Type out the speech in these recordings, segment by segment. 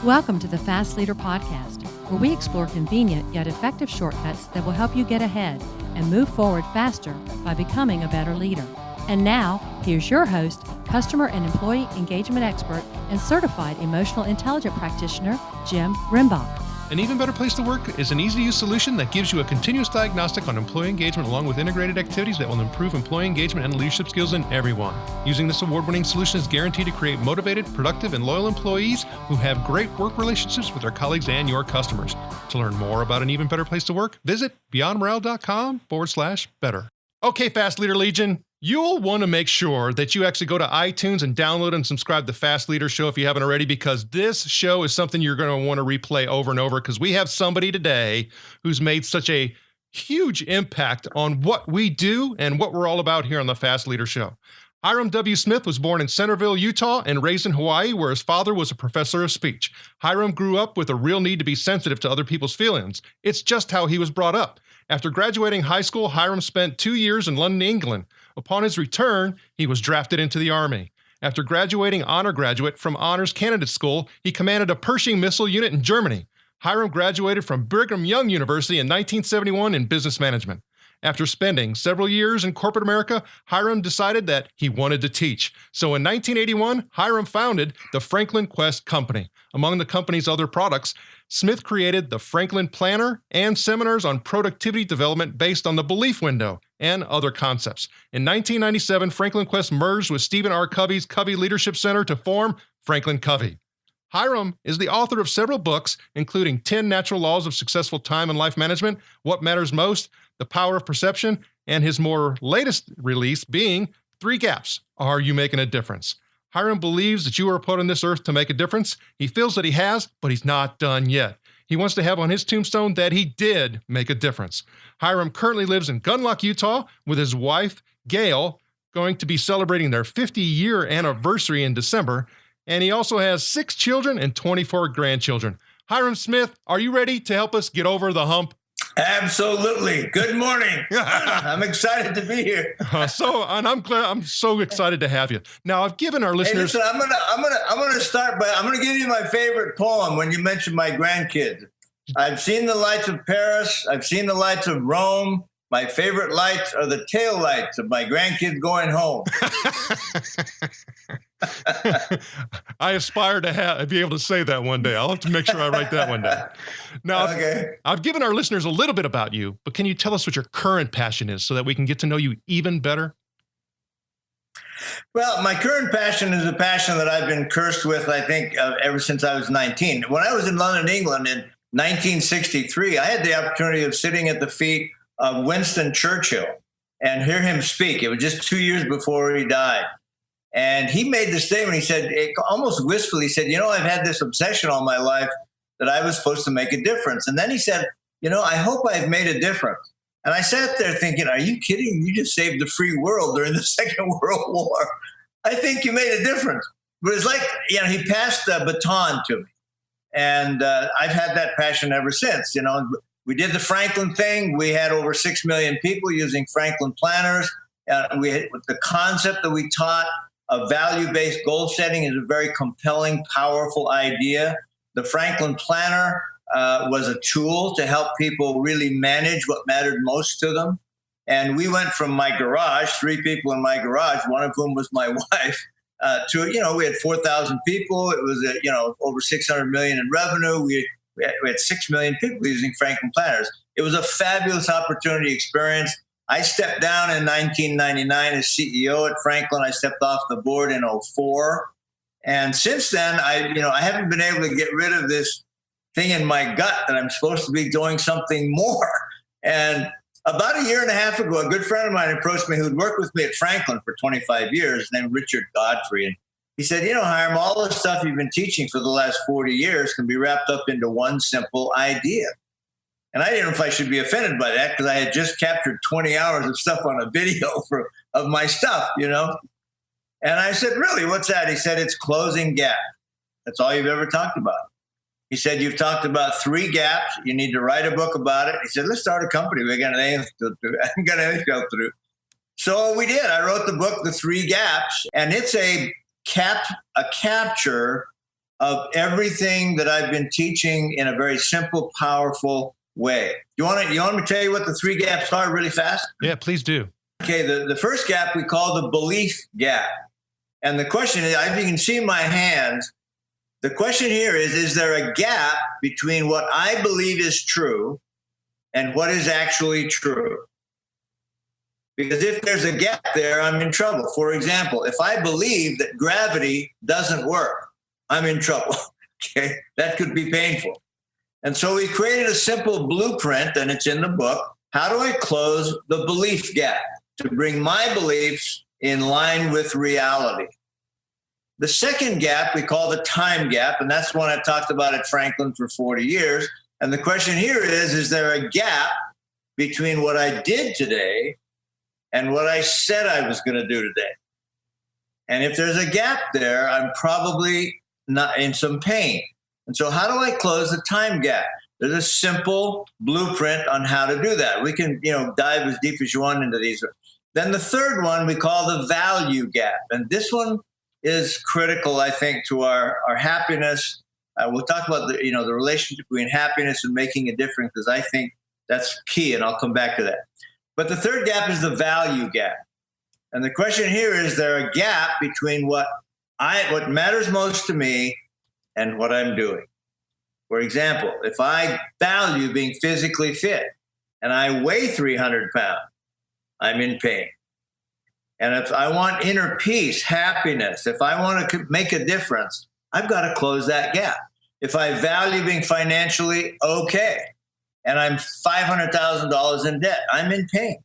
Welcome to the Fast Leader Podcast, where we explore convenient yet effective shortcuts that will help you get ahead and move forward faster by becoming a better leader. And now, here's your host, customer and employee engagement expert, and certified emotional intelligence practitioner, Jim Rimbach. An Even Better Place to Work is an easy-to-use solution that gives you a continuous diagnostic on employee engagement along with integrated activities that will improve employee engagement and leadership skills in everyone. Using this award-winning solution is guaranteed to create motivated, productive, and loyal employees who have great work relationships with their colleagues and your customers. To learn more about An Even Better Place to Work, visit beyondmorale.com/better. Okay, Fast Leader Legion. You'll want to make sure that you actually go to iTunes and download and subscribe to Fast Leader Show if you haven't already, because this show is something you're going to want to replay over and over, because we have somebody today who's made such a huge impact on what we do and what we're all about here on the Fast Leader Show. Hyrum W. Smith was born in Centerville, Utah, and raised in Hawaii, where his father was a professor of speech. Hyrum grew up with a real need to be sensitive to other people's feelings. It's just how he was brought up. After graduating high school, Hyrum spent 2 years in London, England. Upon his return, he was drafted into the Army. After graduating honor graduate from Honors Candidate School, he commanded a Pershing missile unit in Germany. Hyrum graduated from Brigham Young University in 1971 in business management. After spending several years in corporate America, Hyrum decided that he wanted to teach. So in 1981, Hyrum founded the Franklin Quest Company. Among the company's other products, Smith created the Franklin Planner and seminars on productivity development based on the belief window and other concepts. In 1997, Franklin Quest merged with Stephen R. Covey's Covey Leadership Center to form Franklin Covey. Hyrum is the author of several books, including 10 Natural Laws of Successful Time and Life Management, What Matters Most, The Power of Perception, and his more latest release being 3 Gaps. Are You Making a Difference? Hyrum believes that you are put on this earth to make a difference. He feels that he has, but he's not done yet. He wants to have on his tombstone that he did make a difference. Hyrum currently lives in Gunlock, Utah, with his wife, Gail, going to be celebrating their 50-year anniversary in December. And he also has 6 children and 24 grandchildren. Hyrum Smith, are you ready to help us get over the hump? Absolutely. Good morning. I'm excited to be here. I'm so excited to have you. Now, I've given our listeners. Hey, listen, I'm gonna start by I'm gonna give you my favorite poem when you mentioned my grandkids. I've seen the lights of Paris. I've seen the lights of Rome. My favorite lights are the tail lights of my grandkids going home. I aspire to be able to say that one day. I'll have to make sure I write that one down. Now, okay. I've given our listeners a little bit about you, but can you tell us what your current passion is so that we can get to know you even better? Well, my current passion is a passion that I've been cursed with, I think, ever since I was 19. When I was in London, England in 1963, I had the opportunity of sitting at the feet of Winston Churchill and hear him speak. It was just 2 years before he died. And he made the statement, he said, almost wistfully, he said, I've had this obsession all my life that I was supposed to make a difference. And then he said, I hope I've made a difference. And I sat there thinking, are you kidding? You just saved the free world during the Second World War. I think you made a difference. But it's like, he passed the baton to me. And I've had that passion ever since. We did the Franklin thing. We had over 6 million people using Franklin planners. We had the concept that we taught of value-based goal setting is a very compelling, powerful idea. The Franklin Planner was a tool to help people really manage what mattered most to them. And we went from my garage, 3 people in my garage, one of whom was my wife, to, we had 4,000 people. It was, over 600 million in revenue. We had 6 million people using Franklin planners. It was a fabulous opportunity experience. I stepped down in 1999 as CEO at Franklin. I stepped off the board in 2004. And since then, I haven't been able to get rid of this thing in my gut that I'm supposed to be doing something more. And about a year and a half ago, a good friend of mine approached me who'd worked with me at Franklin for 25 years, named Richard Godfrey. And he said, Hyrum, all the stuff you've been teaching for the last 40 years can be wrapped up into one simple idea. And I didn't know if I should be offended by that because I had just captured 20 hours of stuff on a video of my stuff, And I said, really, what's that? He said, it's closing gaps. That's all you've ever talked about. He said, you've talked about 3 gaps. You need to write a book about it. He said, let's start a company. We got anything to do. I haven't got anything to do. So we did. I wrote the book, The 3 Gaps, and it's a capture of everything that I've been teaching in a very simple, powerful way. You want me to tell you what the 3 gaps are really fast? Yeah, please do. Okay, the first gap we call the belief gap. And the question is, if you can see my hands, the question here is there a gap between what I believe is true and what is actually true? Because if there's a gap there, I'm in trouble. For example, if I believe that gravity doesn't work, I'm in trouble. Okay, that could be painful. And so we created a simple blueprint, and it's in the book. How do I close the belief gap to bring my beliefs in line with reality? The second gap we call the time gap, and that's one I've talked about at Franklin for 40 years. And the question here is there a gap between what I did today and what I said I was going to do today? And if there's a gap there, I'm probably not in some pain. And so how do I close the time gap? There's a simple blueprint on how to do that. We can, dive as deep as you want into these. Then the third one we call the value gap. And this one is critical, I think, to our happiness. We'll talk about the relationship between happiness and making a difference, because I think that's key, and I'll come back to that. But the third gap is the value gap. And the question here is there a gap between what matters most to me and what I'm doing? For example, if I value being physically fit and I weigh 300 pounds, I'm in pain. And if I want inner peace, happiness, if I want to make a difference, I've got to close that gap. If I value being financially okay and I'm $500,000 in debt, I'm in pain.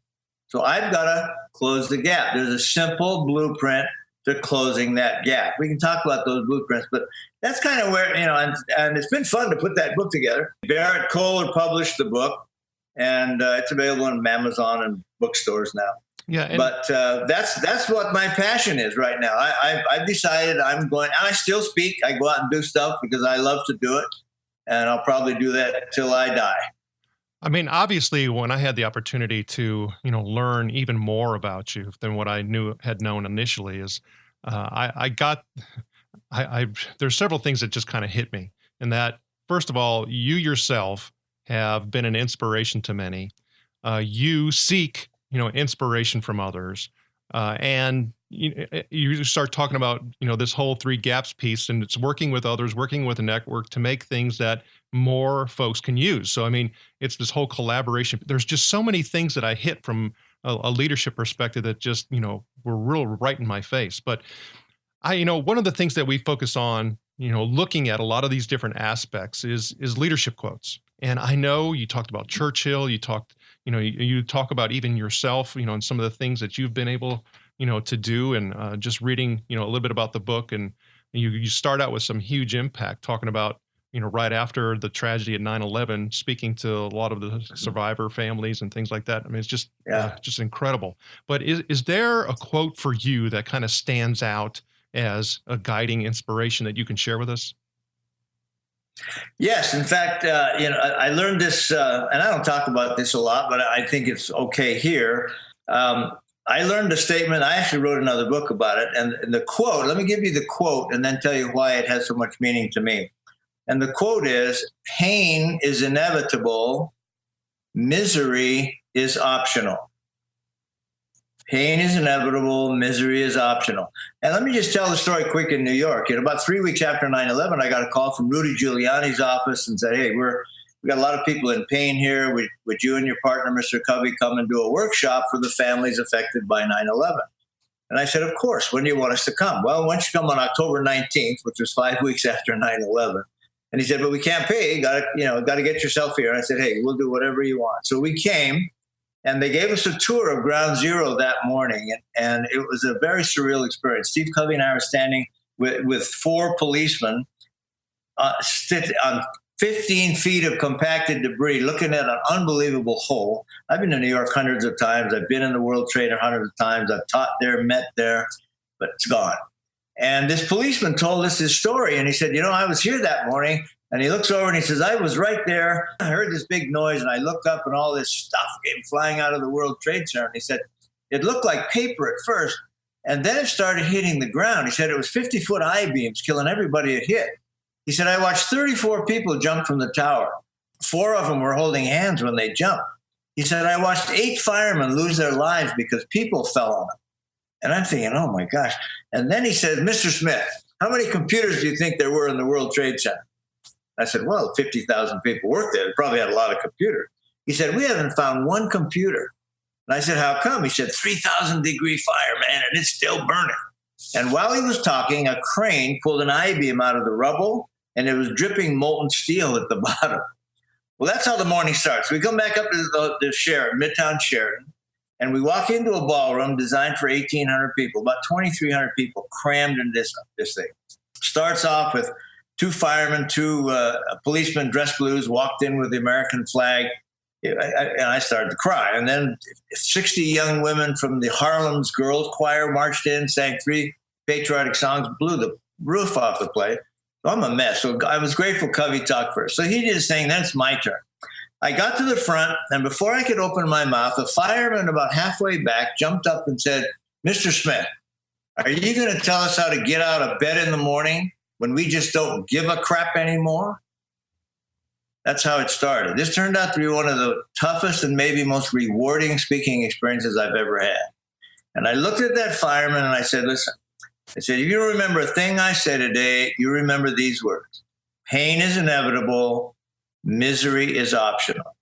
So I've got to close the gap. There's a simple blueprint to closing that gap. We can talk about those blueprints, but that's kind of where, and it's been fun to put that book together. Barrett Kohler published the book, and it's available on Amazon and bookstores now. Yeah, but that's what my passion is right now. I've decided I'm going, and I still speak. I go out and do stuff because I love to do it, and I'll probably do that till I die. I mean, obviously, when I had the opportunity to, learn even more about you than what I had known initially, is there's several things that just kind of hit me. And that, first of all, you yourself have been an inspiration to many. You seek, inspiration from others, and you start talking about, this whole 3 gaps piece, and it's working with others, working with a network to make things that more folks can use. So, I mean, it's this whole collaboration. There's just so many things that I hit from a leadership perspective that just, were real right in my face. But one of the things that we focus on, looking at a lot of these different aspects is leadership quotes. And I know you talked about Churchill, you talk about even yourself, and some of the things that you've been able, to do, and just reading, a little bit about the book, and you start out with some huge impact talking about, right after the tragedy at 9/11, speaking to a lot of the survivor families and things like that. I mean, it's just, just incredible. But is there a quote for you that kind of stands out as a guiding inspiration that you can share with us? Yes. In fact, I learned this, and I don't talk about this a lot, but I think it's okay here. I learned a statement. I actually wrote another book about it. And the quote, let me give you the quote and then tell you why it has so much meaning to me. And the quote is, pain is inevitable, misery is optional. Pain is inevitable, misery is optional. And let me just tell the story quick in New York. About 3 weeks after 9/11, I got a call from Rudy Giuliani's office and said, hey, we got a lot of people in pain here. Would you and your partner, Mr. Covey, come and do a workshop for the families affected by 9/11? And I said, of course. When do you want us to come? Well, why don't you come on October 19th, which was 5 weeks after 9/11. And he said, but we can't pay. Got to get yourself here. And I said, hey, we'll do whatever you want. So we came, and they gave us a tour of Ground Zero that morning. And it was a very surreal experience. Steve Covey and I were standing with 4 policemen on 15 feet of compacted debris, looking at an unbelievable hole. I've been to New York hundreds of times. I've been in the World Trade hundreds of times. I've taught there, met there, but it's gone. And this policeman told us his story. And he said, I was here that morning. And he looks over and he says, I was right there. I heard this big noise and I looked up and all this stuff came flying out of the World Trade Center. And he said, it looked like paper at first. And then it started hitting the ground. He said it was 50-foot I-beams killing everybody it hit. He said, I watched 34 people jump from the tower. 4 of them were holding hands when they jumped. He said, I watched 8 firemen lose their lives because people fell on them. And I'm thinking, oh my gosh. And then he said, Mr. Smith, how many computers do you think there were in the World Trade Center? I said, well, 50,000 people worked there. They probably had a lot of computers. He said, we haven't found one computer. And I said, how come? He said, 3,000-degree fire, man, and it's still burning. And while he was talking, a crane pulled an I-beam out of the rubble, and it was dripping molten steel at the bottom. Well, that's how the morning starts. We come back up to the Sheraton, Midtown Sheraton, and we walk into a ballroom designed for 1,800 people, about 2,300 people crammed in this thing. Starts off with 2 firemen, 2 policemen dressed blues walked in with the American flag. And I started to cry. And then 60 young women from the Hyrums girls choir marched in, sang 3 patriotic songs, blew the roof off the place. So I'm a mess. So I was grateful Covey talked first. So he did his thing. Then it's my turn. I got to the front, and before I could open my mouth, a fireman about halfway back jumped up and said, Mr. Smith, are you going to tell us how to get out of bed in the morning when we just don't give a crap anymore? That's how it started. This turned out to be one of the toughest and maybe most rewarding speaking experiences I've ever had. And I looked at that fireman and I said, listen, I said, if you remember a thing I said today, you remember these words. Pain is inevitable. Misery is optional.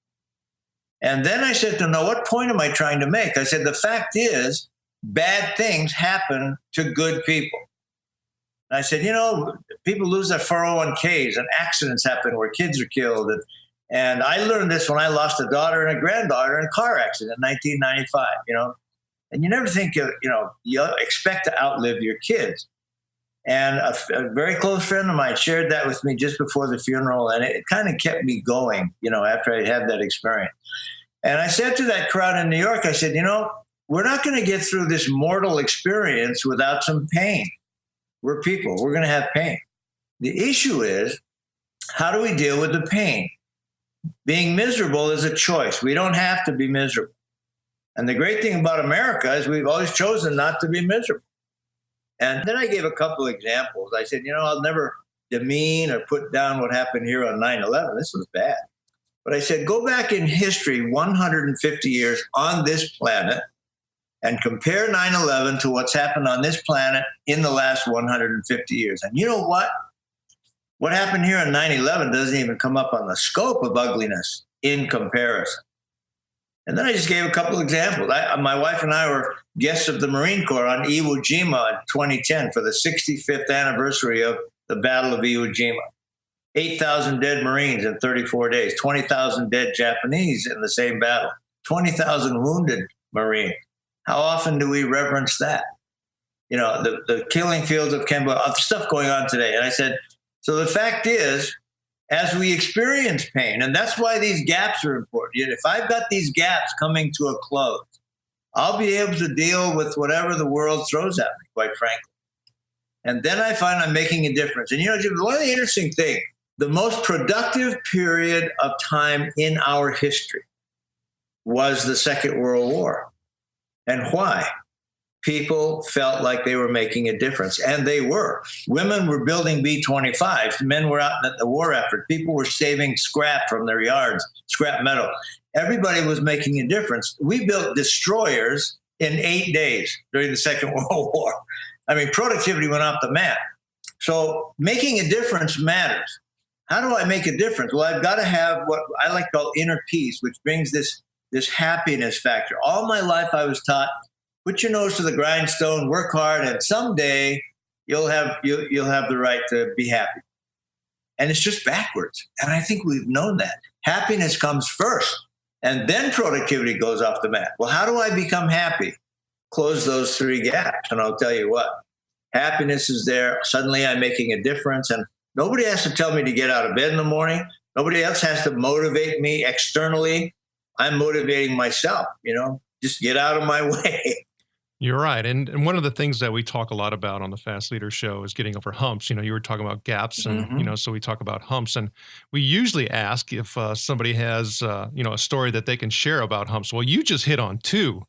And then I said to him, now, what point am I trying to make? I said, the fact is, bad things happen to good people. And I said, people lose their 401ks and accidents happen where kids are killed. And I learned this when I lost a daughter and a granddaughter in a car accident in 1995, And you never think, you expect to outlive your kids. And a very close friend of mine shared that with me just before the funeral, and it kind of kept me going, after I had that experience. And I said to that crowd in New York, I said, we're not going to get through this mortal experience without some pain. We're people. We're going to have pain. The issue is, how do we deal with the pain? Being miserable is a choice. We don't have to be miserable. And the great thing about America is we've always chosen not to be miserable. And then I gave a couple examples. I said, I'll never demean or put down what happened here on 9/11. This was bad. But I said, go back in history 150 years on this planet and compare 9/11 to what's happened on this planet in the last 150 years. And you know what? What happened here on 9/11 doesn't even come up on the scope of ugliness in comparison. And then I just gave a couple examples. My wife and I were guests of the Marine Corps on Iwo Jima in 2010 for the 65th anniversary of the Battle of Iwo Jima. 8,000 dead Marines in 34 days, 20,000 dead Japanese in the same battle, 20,000 wounded Marines. How often do we reverence that? The killing fields of Cambodia, stuff going on today. And I said, so the fact is, as we experience pain, and that's why these gaps are important. If I've got these gaps coming to a close, I'll be able to deal with whatever the world throws at me, quite frankly. And then I find I'm making a difference. And Jim, one of the interesting things, the most productive period of time in our history was the Second World War. And why? People felt like they were making a difference, and they were. Women were building B-25s. Men were out in the war effort. People were saving scrap from their yards, scrap metal. Everybody was making a difference. We built destroyers in 8 days during the Second World War. I mean, productivity went off the map. So making a difference matters. How do I make a difference? Well, I've got to have what I like to call inner peace, which brings this happiness factor. All my life I was taught, put your nose to the grindstone, work hard, and someday you'll have the right to be happy. And it's just backwards. And I think we've known that. Happiness comes first, and then productivity goes off the map. Well, how do I become happy? Close those 3 gaps, and I'll tell you what. Happiness is there. Suddenly I'm making a difference, and nobody has to tell me to get out of bed in the morning. Nobody else has to motivate me externally. I'm motivating myself, just get out of my way. You're right. And one of the things that we talk a lot about on the Fast Leader Show is getting over humps. You were talking about gaps and, so we talk about humps. And we usually ask if somebody has, a story that they can share about humps. Well, you just hit on 2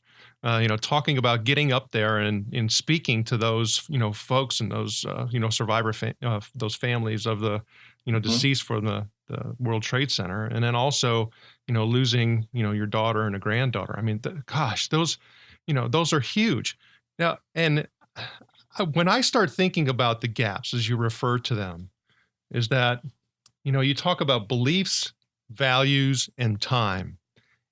talking about getting up there and speaking to those, folks and those, those families of the, deceased from the World Trade Center. And then also, losing, your daughter and a granddaughter. I mean, those are huge. Now, and when I start thinking about the gaps, as you refer to them, is that, you talk about beliefs, values, and time.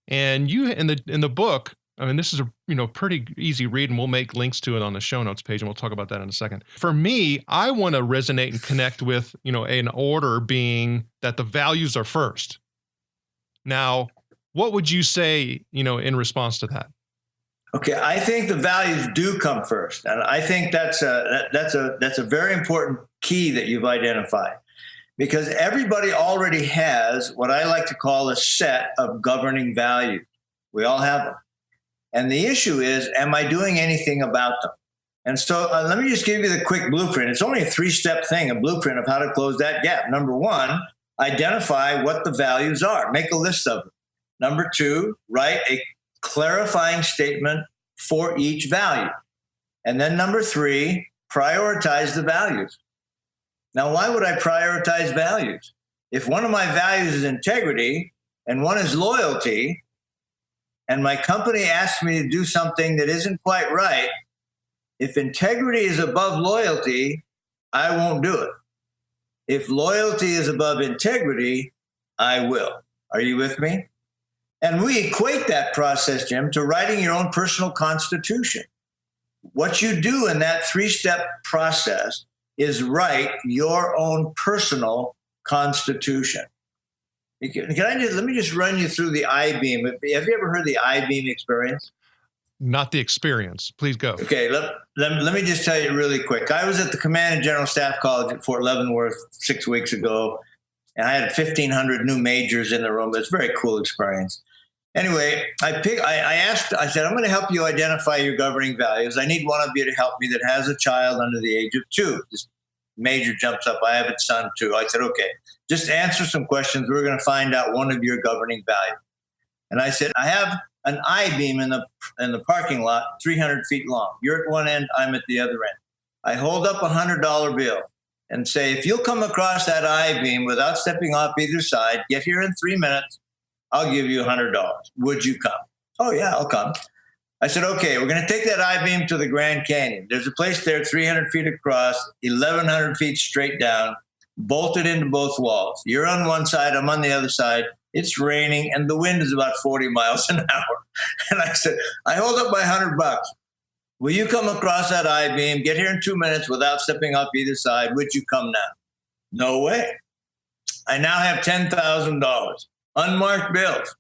And you, in the book, I mean, this is a pretty easy read, and we'll make links to it on the show notes page, and we'll talk about that in a second. For me, I want to resonate and connect with, an order being that the values are first. Now, what would you say, in response to that? Okay, I think the values do come first, and I think that's a very important key that you've identified, because everybody already has what I like to call a set of governing values. We all have them. And the issue is, am I doing anything about them? And so let me just give you the quick blueprint. It's only a 3-step thing, a blueprint of how to close that gap. Number 1, identify what the values are. Make a list of them. Number 2, write a clarifying statement for each value. And then number 3, prioritize the values. Now, why would I prioritize values? If one of my values is integrity and one is loyalty, and my company asks me to do something that isn't quite right, if integrity is above loyalty, I won't do it. If loyalty is above integrity, I will. Are you with me? And we equate that process, Jim, to writing your own personal constitution. What you do in that 3-step process is write your own personal constitution. Let me just run you through the I-beam. Have you ever heard the I-beam experience? Not the experience. Please go. Okay, let me just tell you really quick. I was at the Command and General Staff College at Fort Leavenworth 6 weeks ago, and I had 1,500 new majors in the room. It's a very cool experience. Anyway, I said, I'm going to help you identify your governing values. I need one of you to help me that has a child under the age of 2. This major jumps up. I have a son too. I said, okay, just answer some questions. We're going to find out one of your governing values. And I said, I have an I-beam in the parking lot, 300 feet long. You're at one end, I'm at the other end. I hold up a $100 bill and say, if you'll come across that I-beam without stepping off either side, get here in 3 minutes, I'll give you $100. Would you come? Oh yeah, I'll come. I said, okay, we're going to take that I-beam to the Grand Canyon. There's a place there 300 feet across, 1,100 feet straight down, bolted into both walls. You're on one side, I'm on the other side. It's raining, and the wind is about 40 miles an hour. And I said, I hold up my $100. Will you come across that I-beam, get here in 2 minutes without stepping off either side? Would you come now? No way. I now have $10,000. Unmarked bills.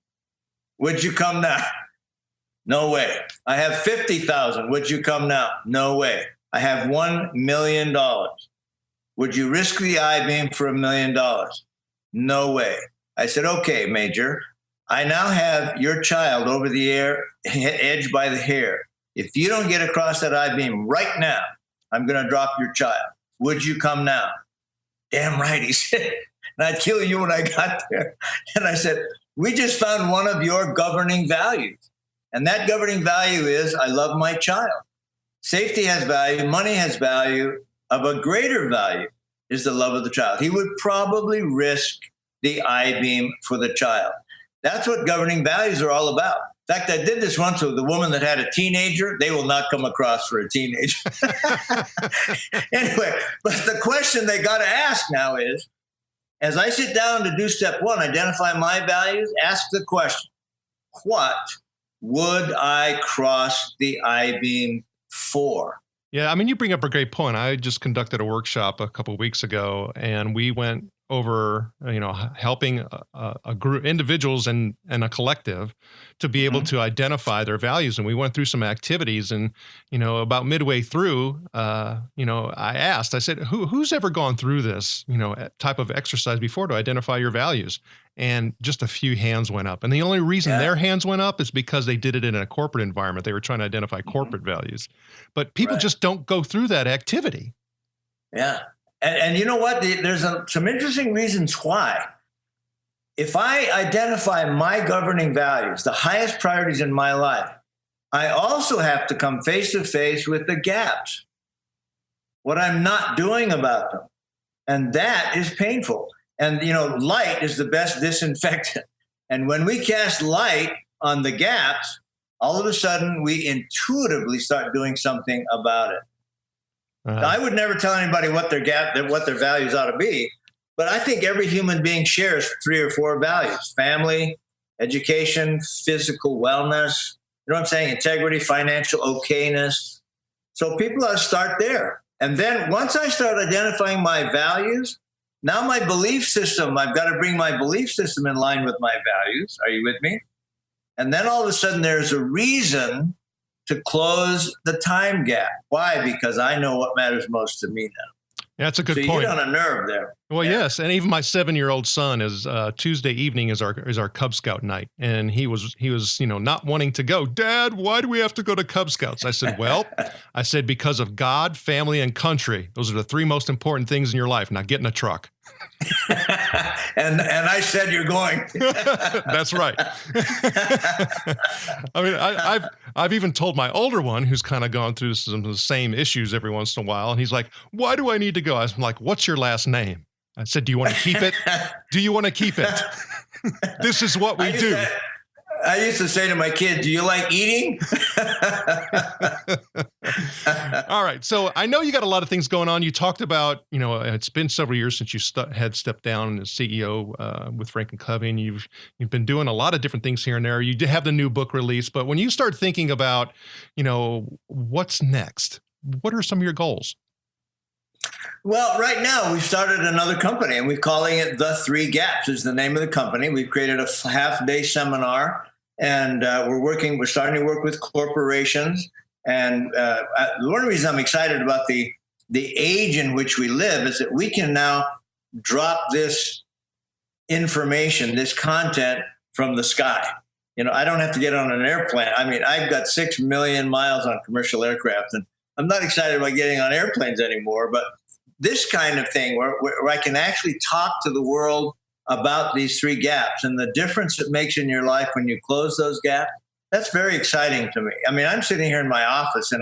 Would you come now? No way. I have $50,000. Would you come now? No way. I have $1 million. Would you risk the I-beam for $1 million? No way. I said, okay, Major, I now have your child over the edge by the hair. If you don't get across that I-beam right now, I'm going to drop your child. Would you come now? Damn right, he said. And I'd kill you when I got there. And I said, we just found one of your governing values. And that governing value is, I love my child. Safety has value. Money has value. Of a greater value is the love of the child. He would probably risk the I-beam for the child. That's what governing values are all about. In fact, I did this once with a woman that had a teenager. They will not come across for a teenager. Anyway, but the question they got to ask now is, as I sit down to do step 1, identify my values, ask the question, what would I cross the I-beam for? Yeah, I mean, you bring up a great point. I just conducted a workshop a couple of weeks ago, and we went over, helping a group, individuals and a collective to be able to identify their values. And we went through some activities, and, about midway through, I said, who's ever gone through this, type of exercise before to identify your values? And just a few hands went up. And the only reason their hands went up is because they did it in a corporate environment. They were trying to identify corporate values. But people just don't go through that activity. Yeah. And you know what? There's some interesting reasons why. If I identify my governing values, the highest priorities in my life, I also have to come face to face with the gaps, what I'm not doing about them. And that is painful. And, light is the best disinfectant. And when we cast light on the gaps, all of a sudden we intuitively start doing something about it. Now, I would never tell anybody what their values ought to be, but I think every human being shares 3 or 4 values: family, education, physical wellness, you know what I'm saying? Integrity, financial okayness. So people ought to start there. And then once I start identifying my values, now my belief system, I've got to bring my belief system in line with my values. Are you with me? And then all of a sudden there's a reason to close the time gap. Why? Because I know what matters most to me now. That's a good point. point. You hit on a nerve there. Well, yeah. Yes, and even my 7-year-old son is Tuesday evening is our Cub Scout night, and he was not wanting to go. Dad, why do we have to go to Cub Scouts? I said, well, because of God, family, and country. Those are the 3 most important things in your life. Now get in a truck. and I said you're going. That's right. I mean, I've even told my older one, who's kind of gone through some of the same issues every once in a while, and he's like, "Why do I need to go?" I was like, "What's your last name?" I said, "Do you want to keep it? Do you want to keep it? This is what we do." I used to say to my kids, "Do you like eating?" All right. So I know you got a lot of things going on. You talked about, it's been several years since you had stepped down as CEO with Frank and Covey, and you've been doing a lot of different things here and there. You did have the new book release, but when you start thinking about, what's next, what are some of your goals? Well, right now we've started another company, and we're calling it The 3 Gaps is the name of the company. We've created a half-day seminar, and we're starting to work with corporations. And one reason I'm excited about the age in which we live is that we can now drop this information, this content from the sky. I don't have to get on an airplane. I mean, I've got 6 million miles on commercial aircraft, and I'm not excited about getting on airplanes anymore, but this kind of thing where I can actually talk to the world about these 3 gaps and the difference it makes in your life when you close those gaps, that's very exciting to me. I mean, I'm sitting here in my office on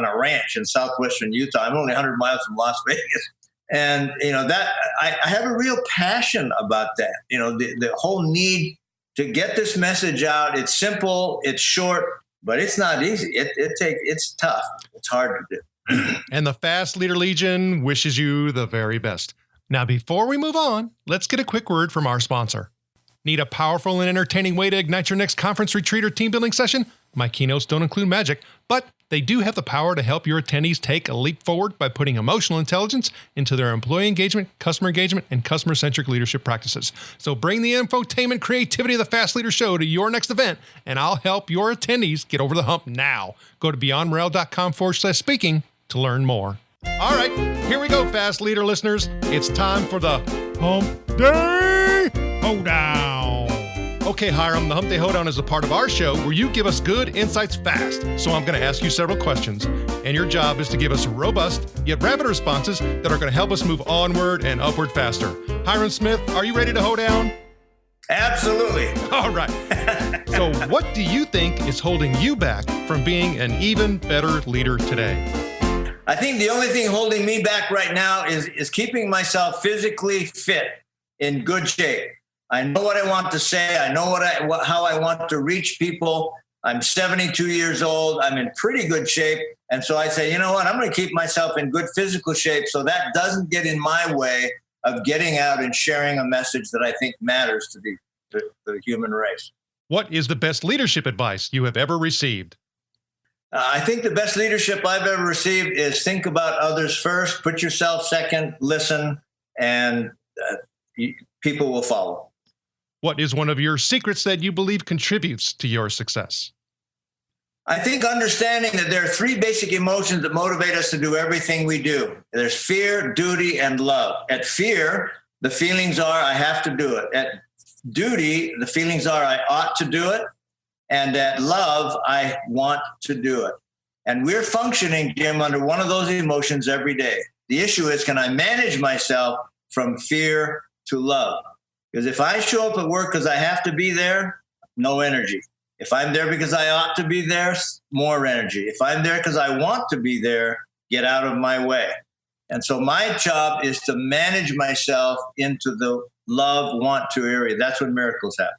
a ranch in southwestern Utah. I'm only 100 miles from Las Vegas. And, that I have a real passion about that. The whole need to get this message out. It's simple, it's short, but it's not easy. It's tough. It's hard to do. And the Fast Leader Legion wishes you the very best. Now, before we move on, let's get a quick word from our sponsor. Need a powerful and entertaining way to ignite your next conference, retreat, or team building session? My keynotes don't include magic, but they do have the power to help your attendees take a leap forward by putting emotional intelligence into their employee engagement, and customer-centric leadership practices. So bring the infotainment creativity of the Fast Leader Show to your next event, and I'll help your attendees get over the hump now. Go to beyondmorale.com/speaking to learn more. All right, here we go, Fast Leader listeners. It's time for the Hump Day Hoedown. Okay, Hyrum, the Hump Day Hoedown is a part of our show where you give us good insights fast. So I'm going to ask you several questions, and your job is to give us robust yet rapid responses that are going to help us move onward and upward faster. Hyrum Smith, are you ready to hoe down? Absolutely. All right. So what do you think is holding you back from being an even better leader today? I think the only thing holding me back right now is keeping myself physically fit, in good shape. I know what I want to say. I know how I want to reach people. I'm 72 years old. I'm in pretty good shape. And so I say, you know what? I'm going to keep myself in good physical shape so that doesn't get in my way of getting out and sharing a message that I think matters to the human race. What is the best leadership advice you have ever received? I think the best leadership I've ever received is think about others first, put yourself second, listen, and people will follow. What is one of your secrets that you believe contributes to your success? I think understanding that there are 3 basic emotions that motivate us to do everything we do. There's fear, duty, and love. At fear, the feelings are, I have to do it. At duty, the feelings are, I ought to do it. And at love, I want to do it. And we're functioning, Jim, under one of those emotions every day. The issue is, can I manage myself from fear to love? Because if I show up at work because I have to be there, no energy. If I'm there because I ought to be there, more energy. If I'm there because I want to be there, get out of my way. And so my job is to manage myself into the love, want to area. That's when miracles happen.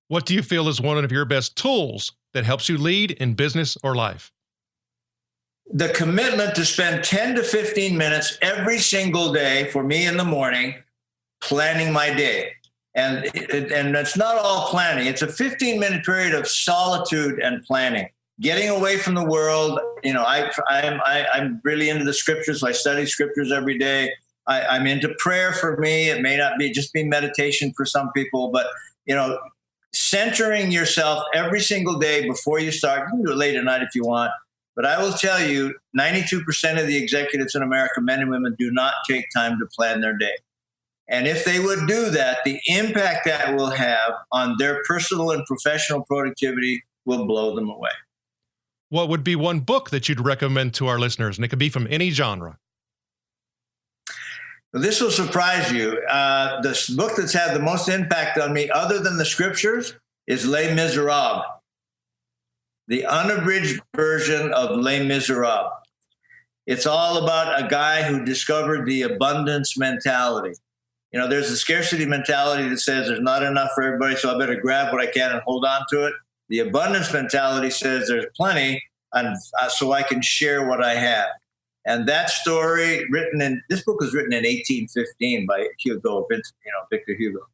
What do you feel is one of your best tools that helps you lead in business or life? The commitment to spend 10 to 15 minutes every single day for me in the morning planning my day. And it's not all planning. It's a 15-minute period of solitude and planning, getting away from the world. You know, I'm really into the scriptures. So I study scriptures every day. I'm into prayer for me. It may not be just be meditation for some people, but, you know, centering yourself every single day before you start. You can do it late at night if you want. But I will tell you, 92% of the executives in America, men and women, do not take time to plan their day. And if they would do that, the impact that will have on their personal and professional productivity will blow them away. What would be one book that you'd recommend to our listeners? And it could be from any genre. This will surprise you. The book that's had the most impact on me, other than the scriptures, is Les Miserables, the unabridged version of Les Miserables. It's all about a guy who discovered the abundance mentality. You know, there's a scarcity mentality that says there's not enough for everybody, so I better grab what I can and hold on to it. The abundance mentality says there's plenty, and so I can share what I have. And that story, this book was written in 1815 by Victor Hugo.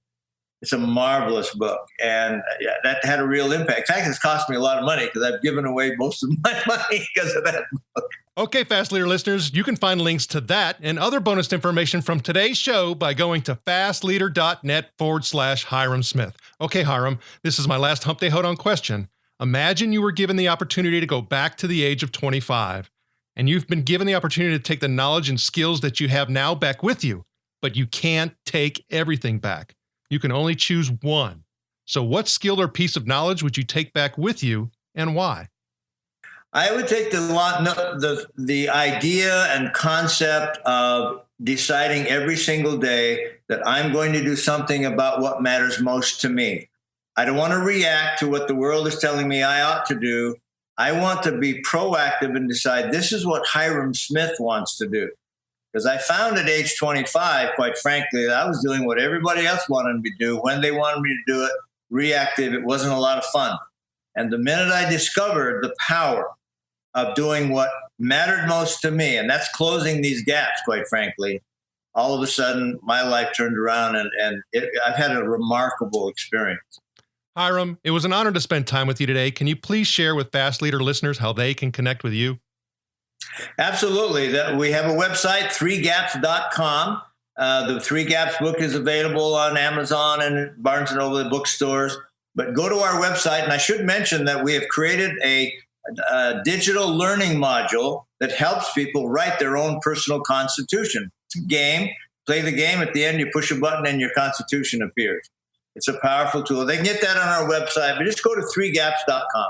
It's a marvelous book, and that had a real impact. In fact, it's cost me a lot of money because I've given away most of my money because of that book. Okay, Fast Leader listeners, you can find links to that and other bonus information from today's show by going to fastleader.net/Hyrum Smith. Okay, Hyrum, this is my last Hump Day Hoedown question. Imagine you were given the opportunity to go back to the age of 25, and you've been given the opportunity to take the knowledge and skills that you have now back with you, but you can't take everything back. You can only choose one. So what skill or piece of knowledge would you take back with you, and why? I would take the idea and concept of deciding every single day that I'm going to do something about what matters most to me. I don't want to react to what the world is telling me I ought to do. I want to be proactive and decide this is what Hyrum Smith wants to do. Because I found at age 25, quite frankly, that I was doing what everybody else wanted me to do when they wanted me to do it, reactive. It wasn't a lot of fun. And the minute I discovered the power of doing what mattered most to me, and that's closing these gaps, quite frankly, all of a sudden my life turned around and I've had a remarkable experience. Hyrum, it was an honor to spend time with you today. Can you please share with Fast Leader listeners how they can connect with you? Absolutely. We have a website, 3gaps.com. The 3 Gaps book is available on Amazon and Barnes & Noble bookstores. But go to our website, and I should mention that we have created a digital learning module that helps people write their own personal constitution. It's a game. Play the game. At the end, you push a button and your constitution appears. It's a powerful tool. They can get that on our website, but just go to 3gaps.com.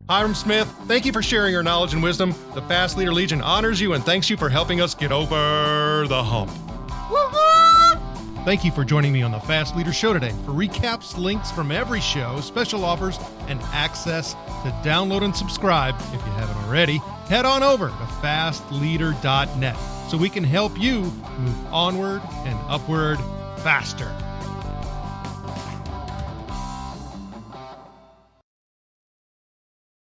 Hyrum Smith, thank you for sharing your knowledge and wisdom. The Fast Leader Legion honors you and thanks you for helping us get over the hump. Thank you for joining me on the Fast Leader Show today. For recaps, links from every show, special offers, and access to download and subscribe, if you haven't already, head on over to fastleader.net so we can help you move onward and upward faster.